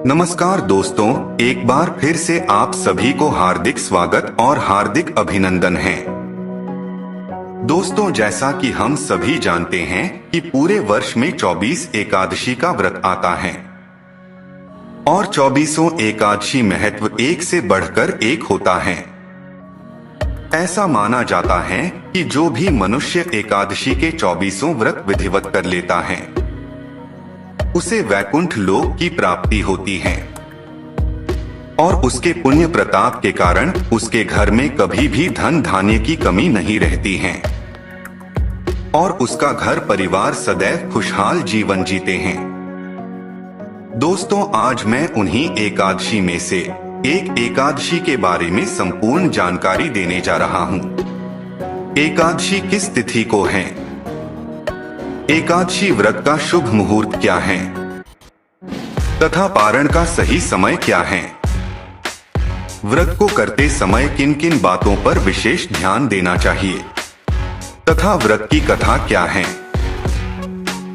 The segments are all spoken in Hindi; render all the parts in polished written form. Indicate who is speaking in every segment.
Speaker 1: नमस्कार दोस्तों, एक बार फिर से आप सभी को हार्दिक स्वागत और हार्दिक अभिनंदन है। दोस्तों, जैसा कि हम सभी जानते हैं कि पूरे वर्ष में 24 एकादशी का व्रत आता है और 24 एकादशी महत्व एक से बढ़कर एक होता है। ऐसा माना जाता है कि जो भी मनुष्य एकादशी के 24 व्रत विधिवत कर लेता है उसे वैकुंठ लोक की प्राप्ति होती है और उसके पुण्य प्रताप के कारण उसके घर में कभी भी धन धान्य की कमी नहीं रहती है और उसका घर परिवार सदैव खुशहाल जीवन जीते हैं। दोस्तों, आज मैं उन्हीं एकादशी में से एक एकादशी के बारे में संपूर्ण जानकारी देने जा रहा हूँ। एकादशी किस तिथि को है, एकादशी व्रत का शुभ मुहूर्त क्या है तथा पारण का सही समय क्या है, व्रत को करते समय किन किन बातों पर विशेष ध्यान देना चाहिए तथा व्रत की कथा क्या है।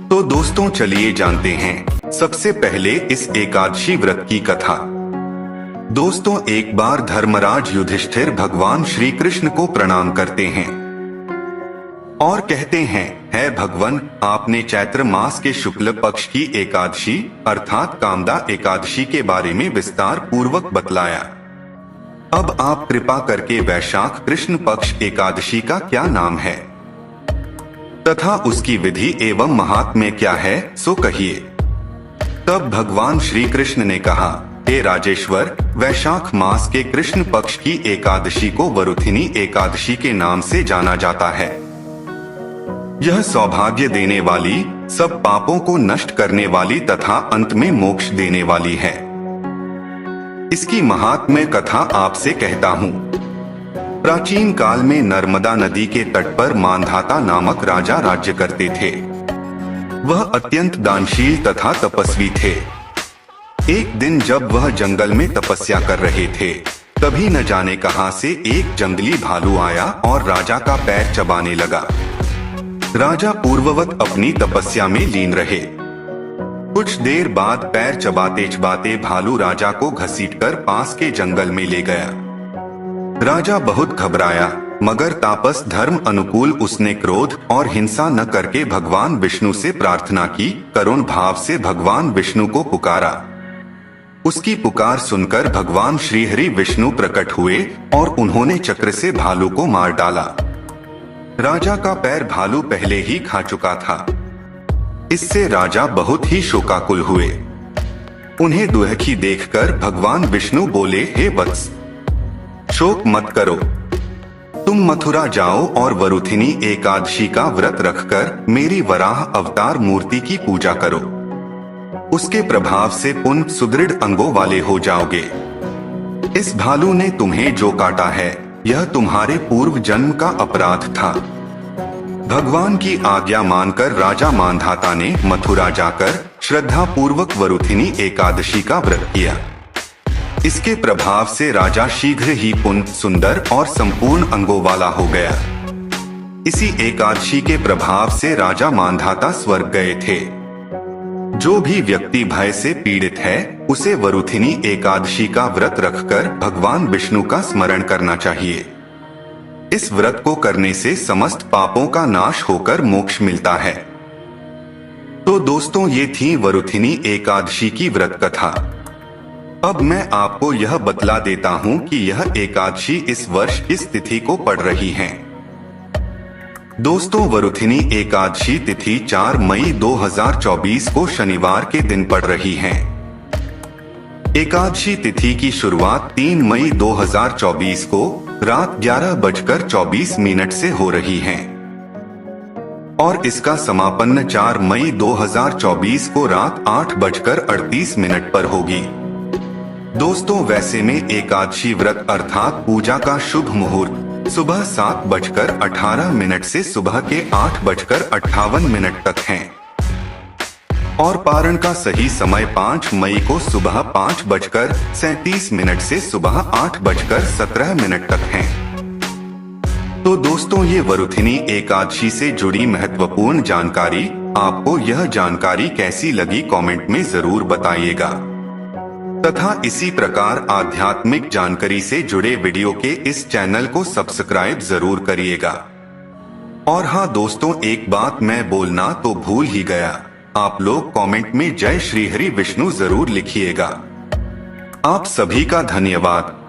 Speaker 1: तो दोस्तों, चलिए जानते हैं सबसे पहले इस एकादशी व्रत की कथा। दोस्तों, एक बार धर्मराज युधिष्ठिर भगवान श्री कृष्ण को प्रणाम करते हैं और कहते हैं, है भगवान, आपने चैत्र मास के शुक्ल पक्ष की एकादशी अर्थात कामदा एकादशी के बारे में विस्तार पूर्वक बतलाया। अब आप कृपा करके वैशाख कृष्ण पक्ष एकादशी का क्या नाम है तथा उसकी विधि एवं महात्म्य क्या है सो कहिए। तब भगवान श्री कृष्ण ने कहा, हे राजेश्वर, वैशाख मास के कृष्ण पक्ष की एकादशी को वरुथिनी एकादशी के नाम से जाना जाता है। यह सौभाग्य देने वाली, सब पापों को नष्ट करने वाली तथा अंत में मोक्ष देने वाली है। इसकी महात्म्य कथा आपसे कहता हूँ। प्राचीन काल में नर्मदा नदी के तट पर मांधाता नामक राजा राज्य करते थे। वह अत्यंत दानशील तथा तपस्वी थे। एक दिन जब वह जंगल में तपस्या कर रहे थे, तभी न जाने कहां से एक जंगली भालू आया और राजा का पैर चबाने लगा। राजा पूर्ववत अपनी तपस्या में लीन रहे। कुछ देर बाद पैर चबाते चबाते भालू राजा को घसीटकर पास के जंगल में ले गया। राजा बहुत घबराया, मगर तापस धर्म अनुकूल उसने क्रोध और हिंसा न करके भगवान विष्णु से प्रार्थना की, करुण भाव से भगवान विष्णु को पुकारा। उसकी पुकार सुनकर भगवान श्रीहरि विष्णु प्रकट हुए और उन्होंने चक्र से भालू को मार डाला। राजा का पैर भालू पहले ही खा चुका था। इससे राजा बहुत ही शोकाकुल हुए। उन्हें दुखी देखकर भगवान विष्णु बोले, हे वत्स, शोक मत करो। तुम मथुरा जाओ और वरुथिनी एकादशी का व्रत रखकर मेरी वराह अवतार मूर्ति की पूजा करो। उसके प्रभाव से पुण्य सुदृढ़ अंगों वाले हो जाओगे। इस भालू ने तुम्हें जो काटा है यह तुम्हारे पूर्व जन्म का अपराध था। भगवान की आज्ञा मानकर राजा मांधाता ने मथुरा जाकर श्रद्धा पूर्वक वरुथिनी एकादशी का व्रत किया। इसके प्रभाव से राजा शीघ्र ही पुण्य, सुंदर और संपूर्ण अंगों वाला हो गया। इसी एकादशी के प्रभाव से राजा मांधाता स्वर्ग गए थे। जो भी व्यक्ति भय से पीड़ित है उसे वरुथिनी एकादशी का व्रत रखकर भगवान विष्णु का स्मरण करना चाहिए। इस व्रत को करने से समस्त पापों का नाश होकर मोक्ष मिलता है। तो दोस्तों, ये थी वरुथिनी एकादशी की व्रत कथा। अब मैं आपको यह बतला देता हूँ कि यह एकादशी इस वर्ष किस तिथि को पड़ रही है। दोस्तों, वरुथिनी एकादशी तिथि 4 मई 2024 को शनिवार के दिन पड़ रही है। एकादशी तिथि की शुरुआत 3 मई 2024 को रात 11:24 से हो रही है और इसका समापन 4 मई 2024 को रात 8:38 पर होगी। दोस्तों, वैसे में एकादशी व्रत अर्थात पूजा का शुभ मुहूर्त सुबह 7:18 से सुबह के 8:58 तक है और पारण का सही समय 5 मई को सुबह 5:37 से सुबह 8:17 तक है। तो दोस्तों, ये वरुथिनी एकादशी से जुड़ी महत्वपूर्ण जानकारी, आपको यह जानकारी कैसी लगी कमेंट में जरूर बताइएगा। तथा इसी प्रकार आध्यात्मिक जानकारी से जुड़े वीडियो के इस चैनल को सब्सक्राइब जरूर करिएगा। और हाँ दोस्तों, एक बात मैं बोलना तो भूल ही गया, आप लोग कमेंट में जय श्री हरि विष्णु जरूर लिखिएगा। आप सभी का धन्यवाद।